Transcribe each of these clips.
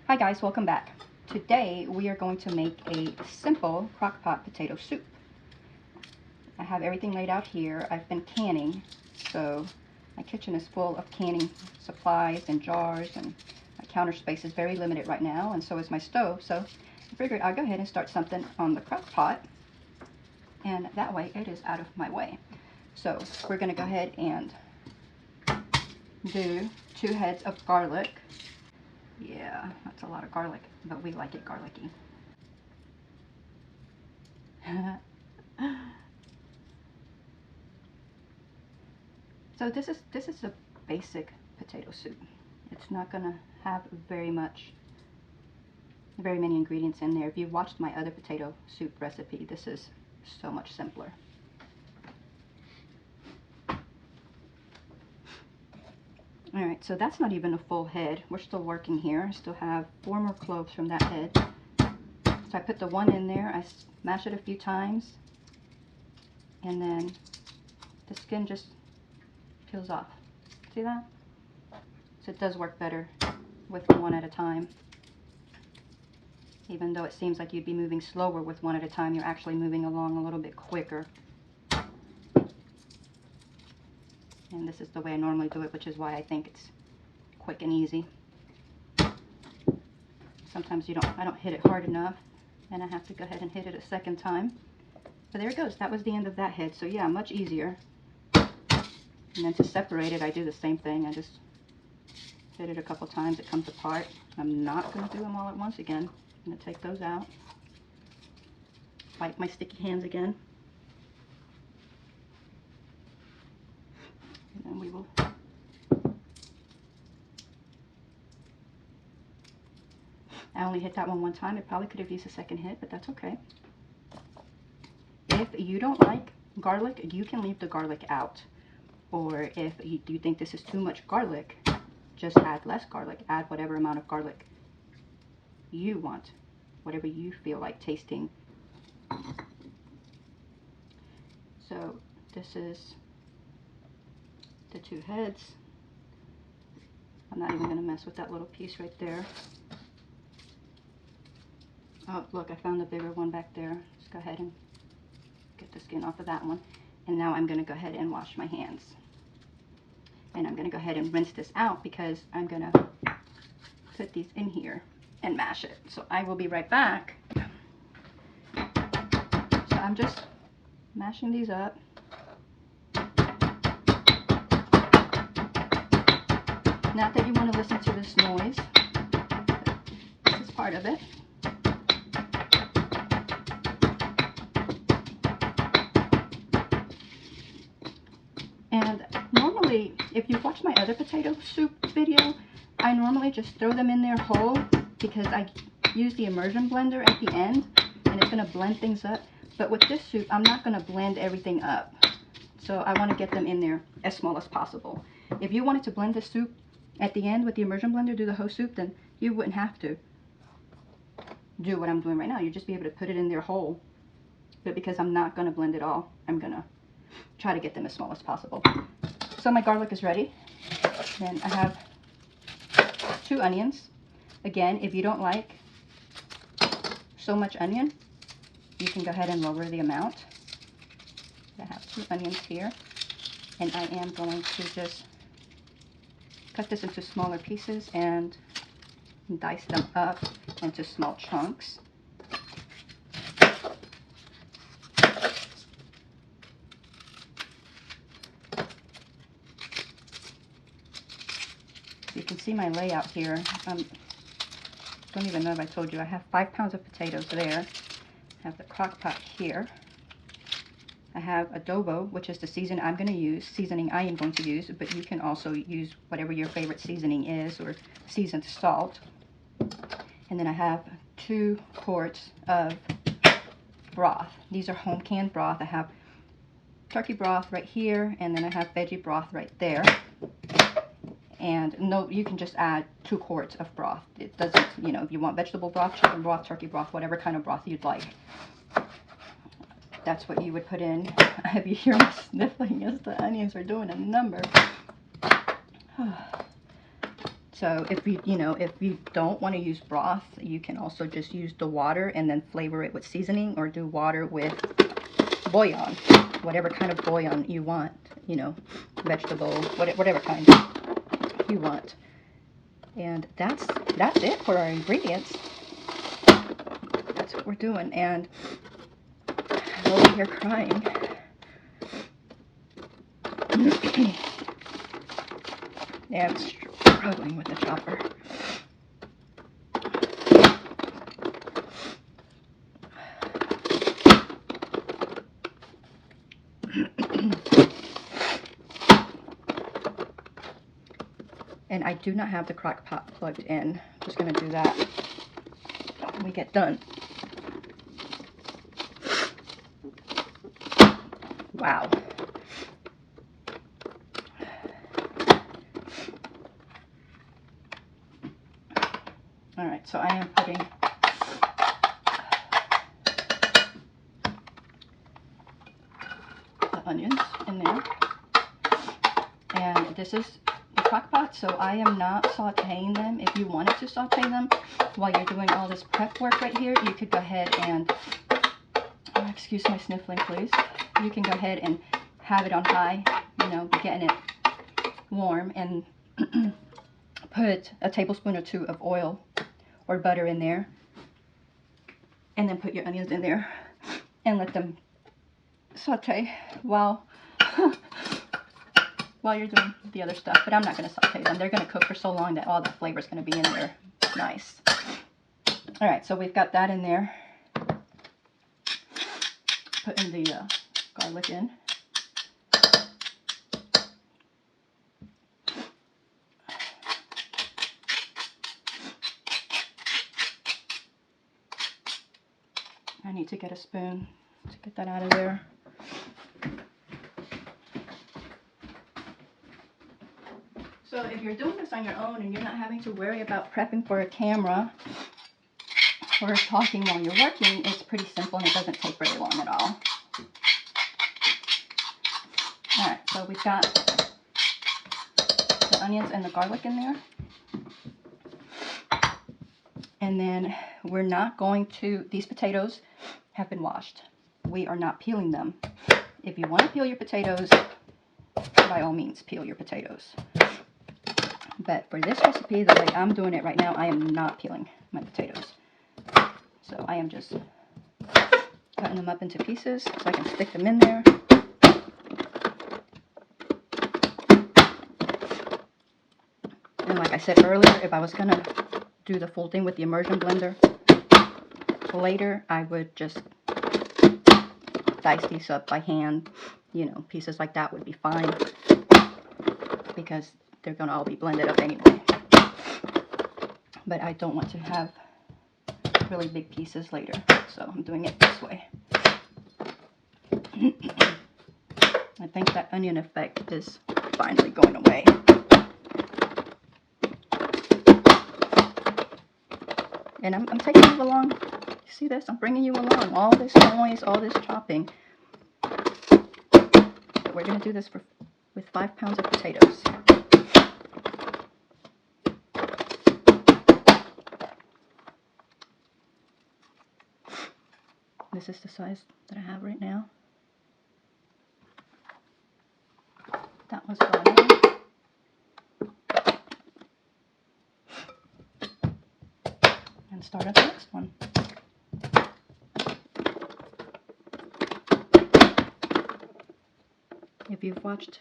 Hi guys, welcome back. Today we are going to make a simple crock-pot potato soup. I have everything laid out here. I've been canning, so my kitchen is full of canning supplies and jars, and my counter space is very limited right now, and so is my stove. So I figured I'll go ahead and start something on the crock-pot, and that way it is out of my way. So we're going to go ahead and do 2 heads of garlic. Yeah, that's a lot of garlic, but we like it garlicky. So this is a basic potato soup. It's not gonna have very many ingredients in there. If you watched my other potato soup recipe, this is so much simpler. Alright, so that's not even a full head. We're still working here. I still have 4 more cloves from that head. So I put the one in there, I smash it a few times, and then the skin just peels off. See that? So it does work better with one at a time. Even though it seems like you'd be moving slower with one at a time, you're actually moving along a little bit quicker. And this is the way I normally do it, which is why I think it's quick and easy. Sometimes I don't hit it hard enough, and I have to go ahead and hit it a second time. But there it goes. That was the end of that head. So yeah, much easier. And then to separate it, I do the same thing. I just hit it a couple times. It comes apart. I'm not going to do them all at once again. I'm going to take those out. Wipe my sticky hands again. And then we will I only hit that one time. It probably could have used a second hit, but that's okay. If you don't like garlic, you can leave the garlic out. Or if you think this is too much garlic, just add less garlic. Add whatever amount of garlic you want, whatever you feel like tasting. So this is the 2 heads. I'm not even going to mess with that little piece right there. Oh, look, I found a bigger one back there. Let's go ahead and get the skin off of that one. And now I'm going to go ahead and wash my hands. And I'm going to go ahead and rinse this out because I'm going to put these in here and mash it. So I will be right back. So I'm just mashing these up. Not that you want to listen to this noise, but this is part of it. And normally, if you've watched my other potato soup video, I normally just throw them in there whole because I use the immersion blender at the end and it's going to blend things up. But with this soup, I'm not going to blend everything up. So I want to get them in there as small as possible. If you wanted to blend the soup at the end with the immersion blender, do the whole soup, then you wouldn't have to do what I'm doing right now. You'd just be able to put it in there whole. But because I'm not going to blend it all, I'm going to try to get them as small as possible. So my garlic is ready. Then I have 2 onions. Again, if you don't like so much onion, you can go ahead and lower the amount. I have 2 onions here, and I am going to just cut this into smaller pieces and dice them up into small chunks. You can see my layout here. Don't even know if I told you. I have 5 pounds of potatoes there. I have the crock pot here. I have adobo, which is the seasoning I am going to use, but you can also use whatever your favorite seasoning is, or seasoned salt. And then I have 2 quarts of broth. These are home canned broth. I have turkey broth right here, and then I have veggie broth right there. And no, you can just add 2 quarts of broth. It doesn't, if you want vegetable broth, chicken broth, turkey broth, whatever kind of broth you'd like. That's what you would put in. If you hear me sniffling as the onions are doing a number. So if if you don't want to use broth, you can also just use the water and then flavor it with seasoning, or do water with bouillon, whatever kind of bouillon you want, vegetable, whatever kind you want. And that's it for our ingredients. That's what we're doing. And I'm over here crying. Yeah, I'm struggling with the chopper. And I do not have the Crockpot plugged in. I'm just going to do that when we get done. Wow. Alright, so I am putting the onions in there. And this is the Crockpot, so I am not sauteing them. If you wanted to saute them while you're doing all this prep work right here, you could go ahead and, excuse my sniffling please, you can go ahead and have it on high, be getting it warm, and put a tablespoon or 2 of oil or butter in there, and then put your onions in there and let them saute while you're doing the other stuff. But I'm not going to saute them. They're going to cook for so long that all the flavor is going to be in there. Nice. Alright, so we've got that in there. Putting the garlic in. I need to get a spoon to get that out of there. So if you're doing this on your own and you're not having to worry about prepping for a camera or talking while you're working, it's pretty simple and it doesn't take very long at all. Alright, so we've got the onions and the garlic in there. And then we're not going to, these potatoes have been washed. We are not peeling them. If you want to peel your potatoes, by all means, peel your potatoes. But for this recipe, the way I'm doing it right now, I am not peeling my potatoes. So I am just cutting them up into pieces so I can stick them in there. And like I said earlier, if I was going to do the full thing with the immersion blender later, I would just dice these up by hand. Pieces like that would be fine because they're going to all be blended up anyway. But I don't want to have really big pieces later, so I'm doing it this way. I think that onion effect is finally going away. And I'm taking you along. You see this? I'm bringing you along. All this noise, all this chopping. But we're going to do this with 5 pounds of potatoes. This is the size that I have right now. That was gone. And start at the next one. If you've watched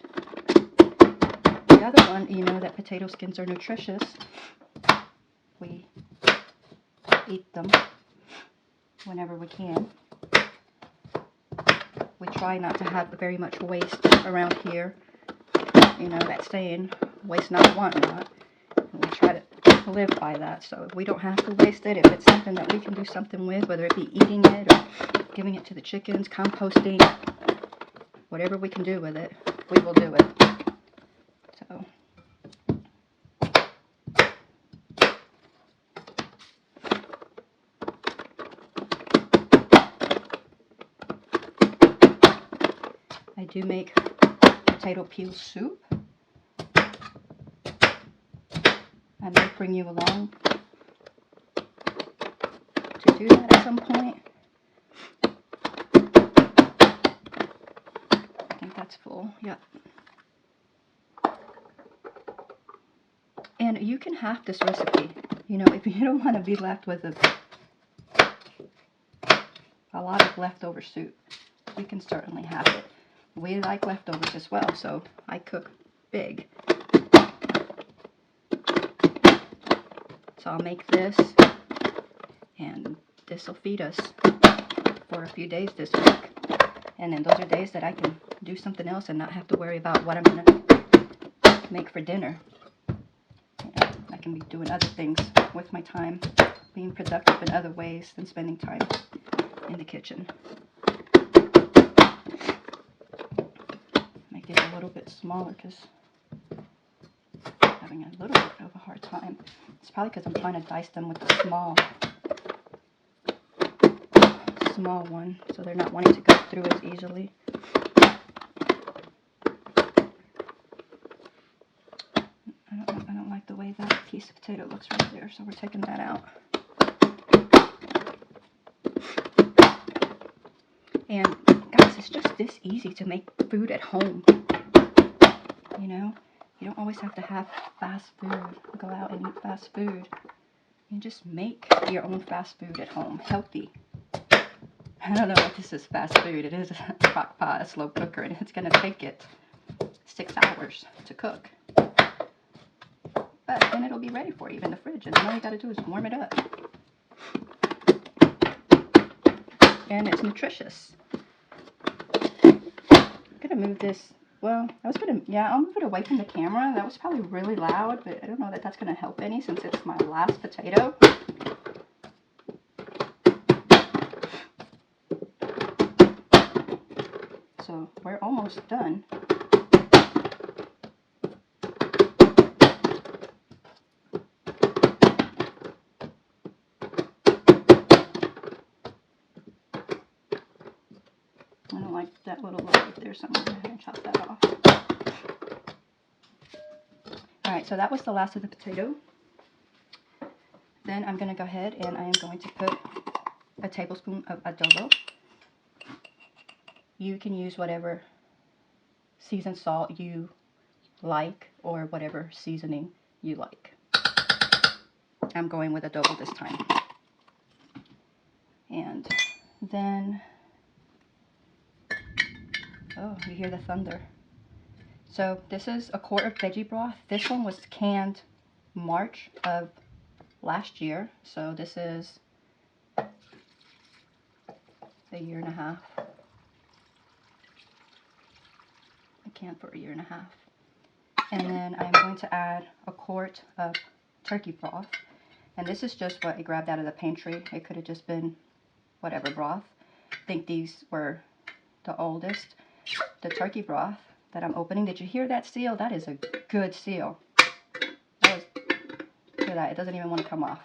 the other one, you know that potato skins are nutritious. We eat them whenever we can. We try not to have very much waste around here. That saying, waste not, want not. And we try to live by that. So if we don't have to waste it, if it's something that we can do something with, whether it be eating it or giving it to the chickens, composting, whatever we can do with it, we will do it. So I do make potato peel soup. I might bring you along to do that at some point. I think that's full. Yep. And you can have this recipe. You know, if you don't want to be left with a lot of leftover soup, you can certainly have it. We like leftovers as well, so I cook big. So I'll make this, and this will feed us for a few days this week. And then those are days that I can do something else and not have to worry about what I'm going to make for dinner. You know, I can be doing other things with my time, being productive in other ways than spending time in the kitchen. Make it a little bit smaller because I'm having a little bit of a hard time. It's probably because I'm trying to dice them with the small one, so they're not wanting to go through as easily. I don't like the way that piece of potato looks right there, so we're taking that out. And guys, it's just this easy to make food at home. You know, you don't always have to have fast food, go out and eat fast food. You just make your own fast food at home, healthy. I don't know if this is fast food. It is a crock pot, a slow cooker, and it's going to take it 6 hours to cook. But then it'll be ready for you in the fridge, and then all you got to do is warm it up. And it's nutritious. I'm going to move this. Well, I'll move it away from the camera. That was probably really loud, but I don't know that that's going to help any since it's my last potato. So we're almost done. I don't like that little log right there, so I'm going to go ahead and chop that off. Alright, so that was the last of the potato. Then I'm going to go ahead and I am going to put a tablespoon of adobo. You can use whatever seasoned salt you like or whatever seasoning you like. I'm going with adobo this time. And then, oh, you hear the thunder. So this is a quart of veggie broth. This one was canned March of last year. So this is a year and a half. I canned for a year and a half. And then I'm going to add a quart of turkey broth. And this is just what I grabbed out of the pantry. It could have just been whatever broth. I think these were the oldest. The turkey broth that I'm opening. Did you hear that seal? That is a good seal. Look at that. It doesn't even want to come off.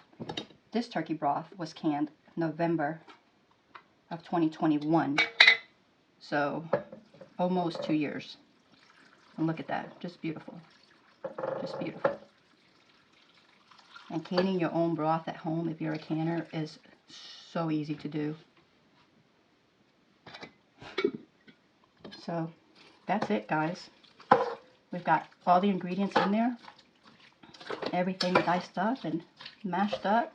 This turkey broth was canned November of 2021. So almost 2 years. And look at that. Just beautiful. Just beautiful. And canning your own broth at home, if you're a canner, is so easy to do. So that's it, guys. We've got all the ingredients in there. Everything diced up and mashed up.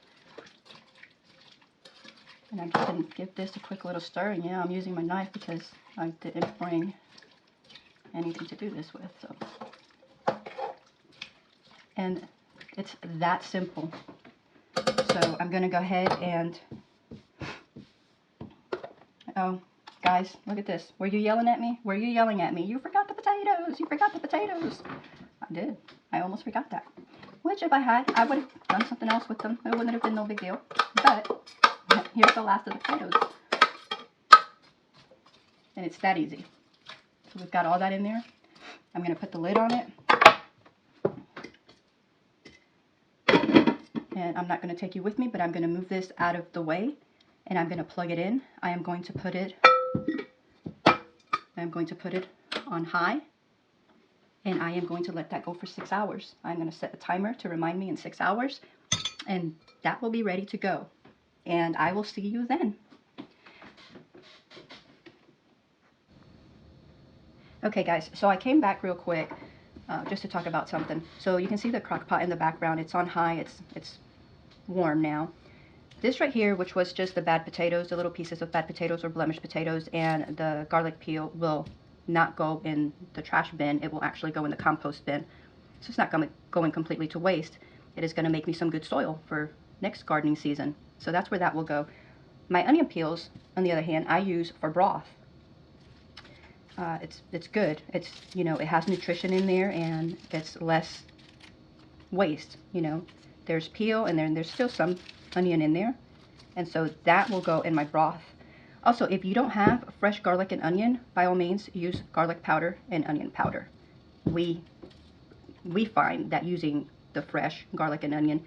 And I'm just going to give this a quick little stir. And yeah, I'm using my knife because I didn't bring anything to do this with. So, and it's that simple. So I'm going to go ahead and, oh, guys, look at this. Were you yelling at me? Were you yelling at me? You forgot the potatoes. You forgot the potatoes. I did. I almost forgot that. Which if I had, I would have done something else with them. It wouldn't have been no big deal. But here's the last of the potatoes. And it's that easy. So we've got all that in there. I'm going to put the lid on it. And I'm not going to take you with me, but I'm going to move this out of the way. And I'm going to plug it in. I'm going to put it on high. And I am going to let that go for 6 hours. I'm going to set a timer to remind me in 6 hours, and that will be ready to go. And I will see you then. Okay guys, so I came back real quick just to talk about something. So you can see the crock pot in the background. It's on high, it's warm now. This right here, which was just the bad potatoes, the little pieces of bad potatoes or blemished potatoes, and the garlic peel will not go in the trash bin. It will actually go in the compost bin. So it's not going completely to waste. It is going to make me some good soil for next gardening season. So that's where that will go. My onion peels, on the other hand, I use for broth. It's good. It's, you know, it has nutrition in there, and it's less waste. You know, there's peel, and then there's still some onion in there, and so that will go in my broth. Also, if you don't have fresh garlic and onion, by all means use garlic powder and onion powder. We find that using the fresh garlic and onion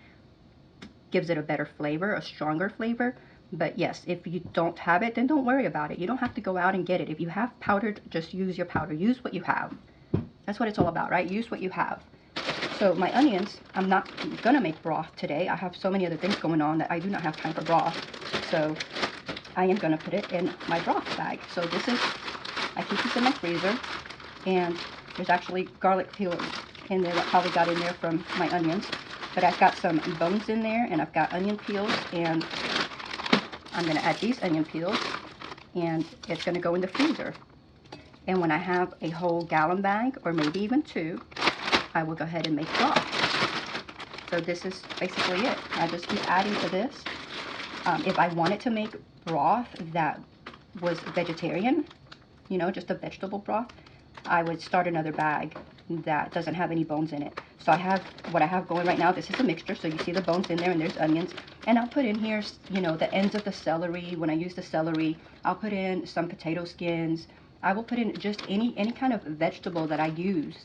gives it a better flavor, a stronger flavor. But yes, if you don't have it, then don't worry about it. You don't have to go out and get it. If you have powdered, just use your powder. Use what you have. That's what it's all about, right? Use what you have. So my onions, I'm not gonna make broth today. I have so many other things going on that I do not have time for broth. So I am gonna put it in my broth bag. So this is, I keep this in my freezer, and there's actually garlic peel in there that probably got in there from my onions. But I've got some bones in there, and I've got onion peels, and I'm gonna add these onion peels, and it's gonna go in the freezer. And when I have a whole gallon bag, or maybe even 2, I will go ahead and make broth. So this is basically it. I just keep adding to this. If I wanted to make broth that was vegetarian, you know, just a vegetable broth, I would start another bag that doesn't have any bones in it. So I have, what I have going right now, this is a mixture, so you see the bones in there, and there's onions. And I'll put in here, you know, the ends of the celery. When I use the celery, I'll put in some potato skins. I will put in just any kind of vegetable that I use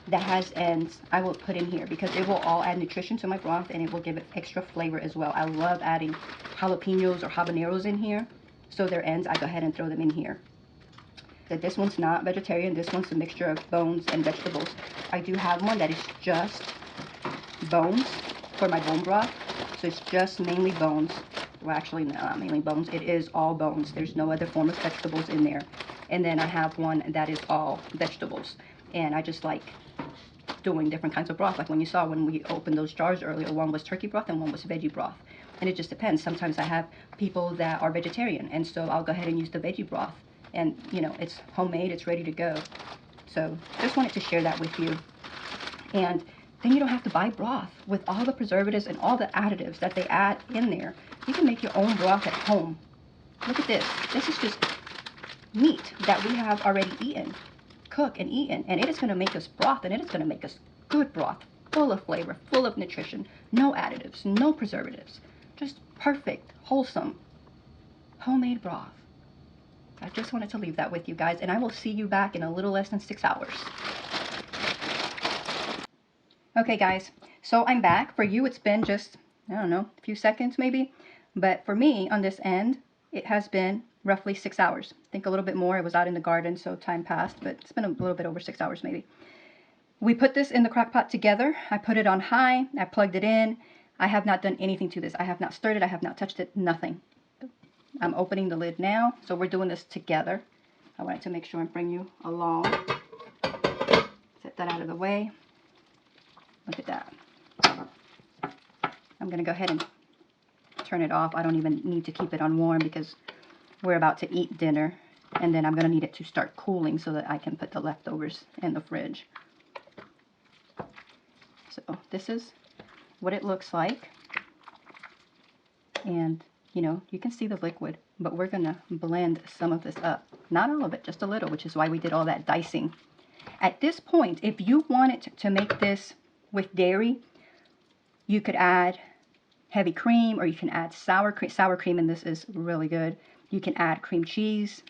that has ends. I will put in here because it will all add nutrition to my broth, and it will give it extra flavor as well. I love adding jalapenos or habaneros in here. So their ends, I go ahead and throw them in here. This one's not vegetarian. This one's a mixture of bones and vegetables. I do have one that is just bones for my bone broth. So it's just mainly bones. Well, actually, no, not mainly bones. It is all bones. There's no other form of vegetables in there. And then I have one that is all vegetables. And I just like doing different kinds of broth. Like when you saw when we opened those jars earlier, one was turkey broth and one was veggie broth. And it just depends. Sometimes I have people that are vegetarian, and so I'll go ahead and use the veggie broth. And, you know, it's homemade, it's ready to go. So just wanted to share that with you. And then you don't have to buy broth with all the preservatives and all the additives that they add in there. You can make your own broth at home. Look at this. This is just meat that we have already eaten, cooked and eaten. And it is going to make us broth, and it is going to make us good broth, full of flavor, full of nutrition, no additives, no preservatives. Just perfect, wholesome, homemade broth. I just wanted to leave that with you guys, and I will see you back in a little less than 6 hours. Okay guys, so I'm back. For you, it's been just, I don't know, a few seconds maybe. But for me, on this end, it has been roughly 6 hours. I think a little bit more. I was out in the garden, so time passed, but it's been a little bit over 6 hours maybe. We put this in the crock pot together. I put it on high. I plugged it in. I have not done anything to this. I have not stirred it. I have not touched it. Nothing. I'm opening the lid now, so we're doing this together. I wanted to make sure and bring you along. Set that out of the way. Look at that. I'm going to go ahead and turn it off. I don't even need to keep it on warm because we're about to eat dinner, and then I'm going to need it to start cooling so that I can put the leftovers in the fridge. So this is what it looks like. And you know, you can see the liquid, but we're going to blend some of this up. Not all of it, just a little, which is why we did all that dicing. At this point, if you wanted to make this with dairy, you could add heavy cream, or you can add sour cream. Sour cream in this is really good. You can add cream cheese.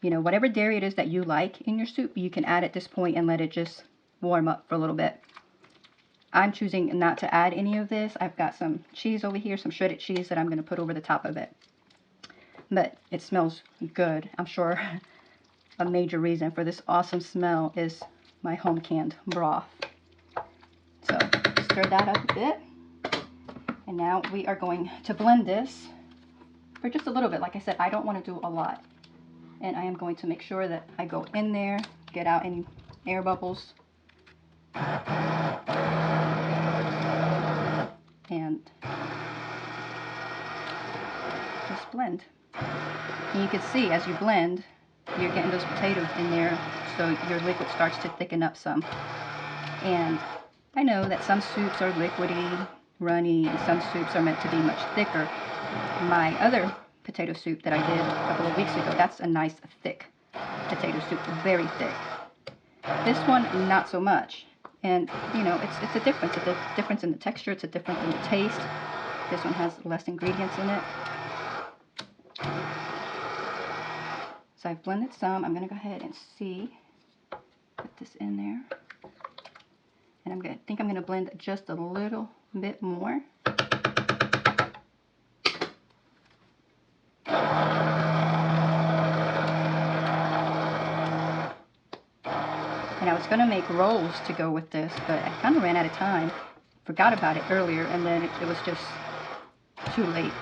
You know, whatever dairy it is that you like in your soup, you can add at this point and let it just warm up for a little bit. I'm choosing not to add any of this. I've got some cheese over here, some shredded cheese that I'm going to put over the top of it. But it smells good. I'm sure a major reason for this awesome smell is my home canned broth. So stir that up a bit. And now we are going to blend this for just a little bit. Like I said, I don't want to do a lot. And I am going to make sure that I go in there, get out any air bubbles. And just blend. And you can see as you blend, you're getting those potatoes in there, so your liquid starts to thicken up some. And I know that some soups are liquidy, runny, and some soups are meant to be much thicker. My other potato soup that I did a couple of weeks ago, that's a nice thick potato soup, very thick. This one, not so much. And you know, it's a difference. It's a difference in the texture. It's a difference in the taste. This one has less ingredients in it. So I've blended some. I'm going to go ahead and put this in there. And I think I'm going to blend just a little bit more. And I was going to make rolls to go with this, but I kind of ran out of time. Forgot about it earlier, and then it was just too late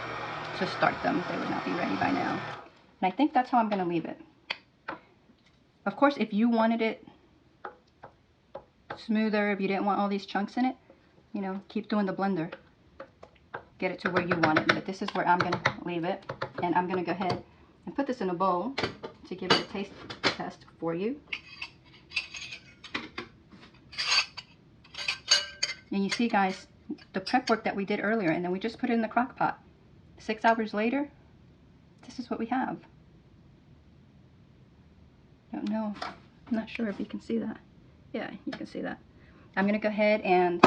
to start them. They would not be ready by now. And I think that's how I'm going to leave it. Of course, if you wanted it smoother, if you didn't want all these chunks in it, you know, keep doing the blender. Get it to where you want it. But this is where I'm going to leave it. And I'm going to go ahead and put this in a bowl to give it a taste test for you. And you see, guys, the prep work that we did earlier, and then we just put it in the crock pot. 6 hours later, this is what we have. Don't know. I'm not sure if you can see that. Yeah, you can see that. I'm going to go ahead and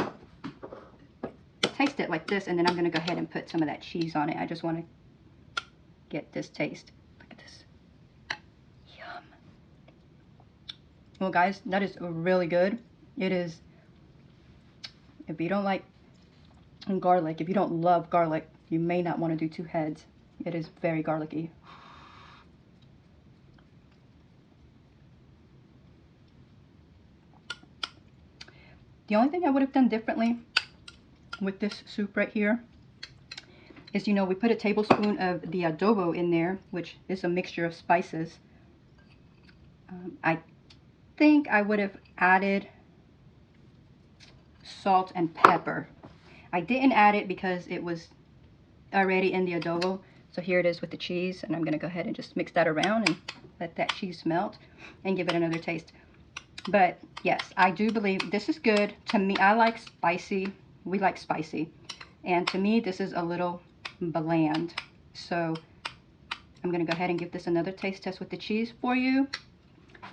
taste it like this, and then I'm going to go ahead and put some of that cheese on it. I just want to get this taste. Look at this. Yum. Well, guys, that is really good. It is. If you don't like garlic, if you don't love garlic, you may not want to do 2 heads. It is very garlicky. The only thing I would have done differently with this soup right here is, you know, we put a tablespoon of the adobo in there, which is a mixture of spices. I think I would have added salt and pepper. I didn't add it because it was already in the adobo. So here it is with the cheese, and I'm going to go ahead and just mix that around and let that cheese melt and give it another taste. But yes, I do believe this is good. To me, I like spicy. We like spicy. And to me, this is a little bland. So I'm going to go ahead and give this another taste test with the cheese for you.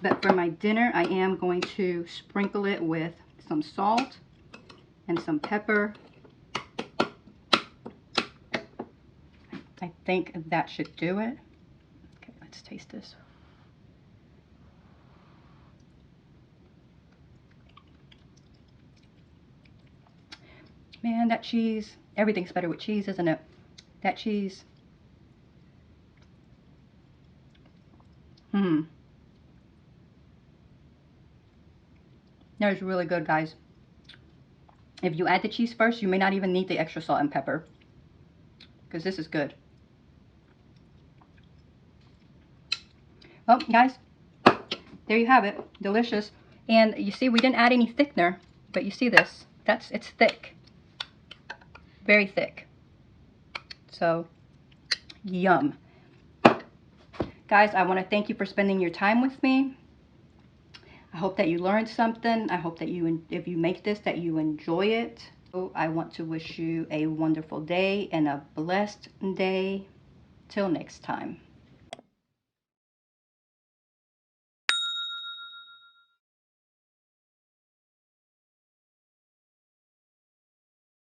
But for my dinner, I am going to sprinkle it with some salt and some pepper. I think that should do it. Okay, let's taste this. Man, that cheese, everything's better with cheese, isn't it? That cheese. That is really good, guys. If you add the cheese first, you may not even need the extra salt and pepper, because this is good. Well, guys, there you have it. Delicious. And you see, we didn't add any thickener, but you see this. It's thick. Very thick. So, yum. Guys, I want to thank you for spending your time with me. I hope that you learned something. I hope that if you make this, that you enjoy it. So I want to wish you a wonderful day and a blessed day. Till next time.